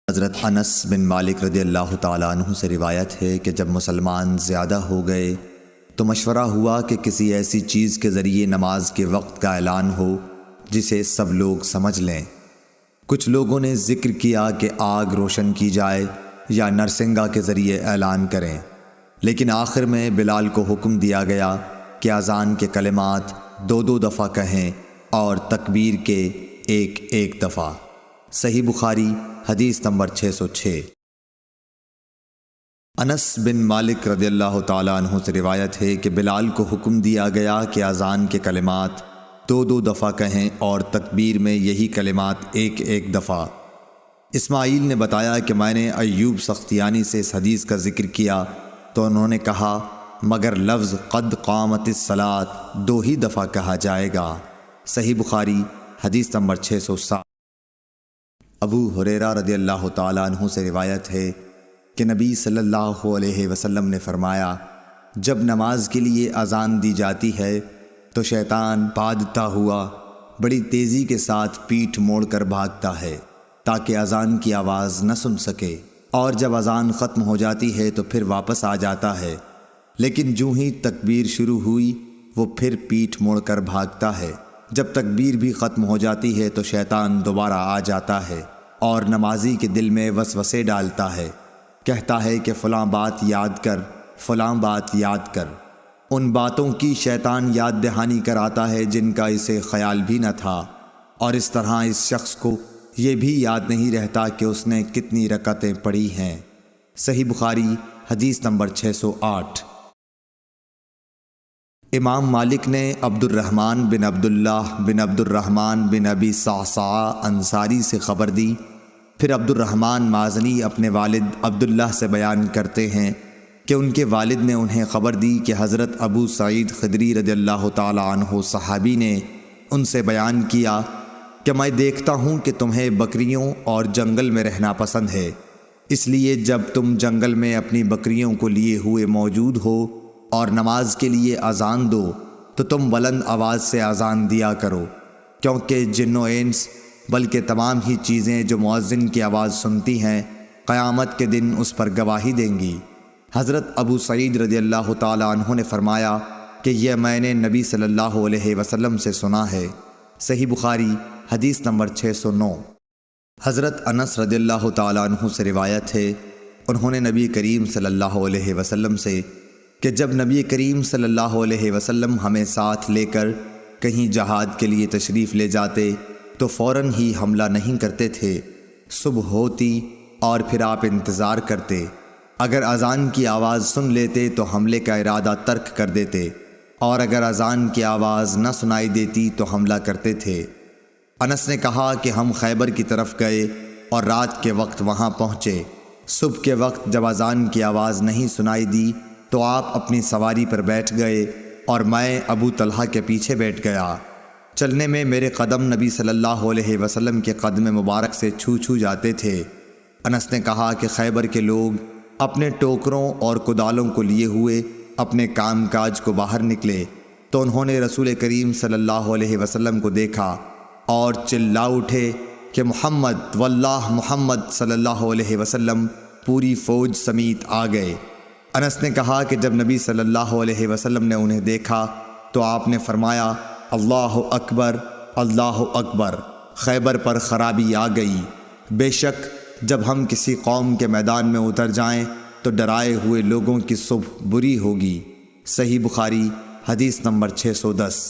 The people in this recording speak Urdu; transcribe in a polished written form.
حضرت انس بن مالک رضی اللہ تعالیٰ عنہ سے روایت ہے کہ جب مسلمان زیادہ ہو گئے تو مشورہ ہوا کہ کسی ایسی چیز کے ذریعے نماز کے وقت کا اعلان ہو جسے سب لوگ سمجھ لیں۔ کچھ لوگوں نے ذکر کیا کہ آگ روشن کی جائے یا نرسنگا کے ذریعے اعلان کریں، لیکن آخر میں بلال کو حکم دیا گیا کہ اذان کے کلمات 2 دفعہ کہیں اور تکبیر کے ایک دفعہ۔ صحیح بخاری حدیث نمبر 606۔ انس بن مالک رضی اللہ تعالیٰ عنہ سے روایت ہے کہ بلال کو حکم دیا گیا کہ اذان کے کلمات 2 دفعہ کہیں اور تکبیر میں یہی کلمات ایک دفعہ۔ اسماعیل نے بتایا کہ میں نے ایوب سختیانی سے اس حدیث کا ذکر کیا تو انہوں نے کہا مگر لفظ قد قامت الصلاۃ 2 ہی دفعہ کہا جائے گا۔ صحیح بخاری حدیث نمبر 607۔ ابو ہریرہ رضی اللہ تعالیٰ عنہ سے روایت ہے کہ نبی صلی اللہ علیہ وسلم نے فرمایا جب نماز کے لیے اذان دی جاتی ہے تو شیطان بھاگتا ہوا بڑی تیزی کے ساتھ پیٹھ موڑ کر بھاگتا ہے تاکہ اذان کی آواز نہ سن سکے، اور جب اذان ختم ہو جاتی ہے تو پھر واپس آ جاتا ہے، لیکن جوں ہی تکبیر شروع ہوئی وہ پھر پیٹھ موڑ کر بھاگتا ہے۔ جب تکبیر بھی ختم ہو جاتی ہے تو شیطان دوبارہ آ جاتا ہے اور نمازی کے دل میں وسوسے ڈالتا ہے، کہتا ہے کہ فلاں بات یاد کر، فلاں بات یاد کر۔ ان باتوں کی شیطان یاد دہانی کراتا ہے جن کا اسے خیال بھی نہ تھا، اور اس طرح اس شخص کو یہ بھی یاد نہیں رہتا کہ اس نے کتنی رکعتیں پڑھی ہیں۔ صحیح بخاری حدیث نمبر 608۔ امام مالک نے عبد الرحمن بن عبداللہ بن عبد الرحمن بن ابی صعصعہ انصاری سے خبر دی، پھر عبد الرحمن مازنی اپنے والد عبداللہ سے بیان کرتے ہیں کہ ان کے والد نے انہیں خبر دی کہ حضرت ابو سعید خدری رضی اللہ تعالیٰ عنہ صحابی نے ان سے بیان کیا کہ میں دیکھتا ہوں کہ تمہیں بکریوں اور جنگل میں رہنا پسند ہے، اس لیے جب تم جنگل میں اپنی بکریوں کو لیے ہوئے موجود ہو اور نماز کے لیے اذان دو تو تم بلند آواز سے اذان دیا کرو، کیونکہ جن و انس بلکہ تمام ہی چیزیں جو مؤذن کی آواز سنتی ہیں قیامت کے دن اس پر گواہی دیں گی۔ حضرت ابو سعید رضی اللہ تعالیٰ عنہ نے فرمایا کہ یہ میں نے نبی صلی اللہ علیہ وسلم سے سنا ہے۔ صحیح بخاری حدیث نمبر 609۔ حضرت انس رضی اللہ تعالیٰ عنہ سے روایت ہے انہوں نے نبی کریم صلی اللہ علیہ وسلم سے کہ جب نبی کریم صلی اللہ علیہ وسلم ہمیں ساتھ لے کر کہیں جہاد کے لیے تشریف لے جاتے تو فوراً ہی حملہ نہیں کرتے تھے، صبح ہوتی اور پھر آپ انتظار کرتے، اگر اذان کی آواز سن لیتے تو حملے کا ارادہ ترک کر دیتے، اور اگر اذان کی آواز نہ سنائی دیتی تو حملہ کرتے تھے۔ انس نے کہا کہ ہم خیبر کی طرف گئے اور رات کے وقت وہاں پہنچے، صبح کے وقت جب اذان کی آواز نہیں سنائی دی تو آپ اپنی سواری پر بیٹھ گئے اور میں ابو طلحہ کے پیچھے بیٹھ گیا۔ چلنے میں میرے قدم نبی صلی اللہ علیہ وسلم کے قدم مبارک سے چھو جاتے تھے۔ انس نے کہا کہ خیبر کے لوگ اپنے ٹوکروں اور کدالوں کو لیے ہوئے اپنے کام کاج کو باہر نکلے تو انہوں نے رسول کریم صلی اللہ علیہ وسلم کو دیکھا اور چلا اٹھے کہ محمد واللہ محمد صلی اللہ علیہ وسلم پوری فوج سمیت آ گئے۔ انس نے کہا کہ جب نبی صلی اللہ علیہ وسلم نے انہیں دیکھا تو آپ نے فرمایا اللہ اکبر اللہ اکبر، خیبر پر خرابی آ گئی، بے شک جب ہم کسی قوم کے میدان میں اتر جائیں تو ڈرائے ہوئے لوگوں کی صبح بری ہوگی۔ صحیح بخاری حدیث نمبر 610۔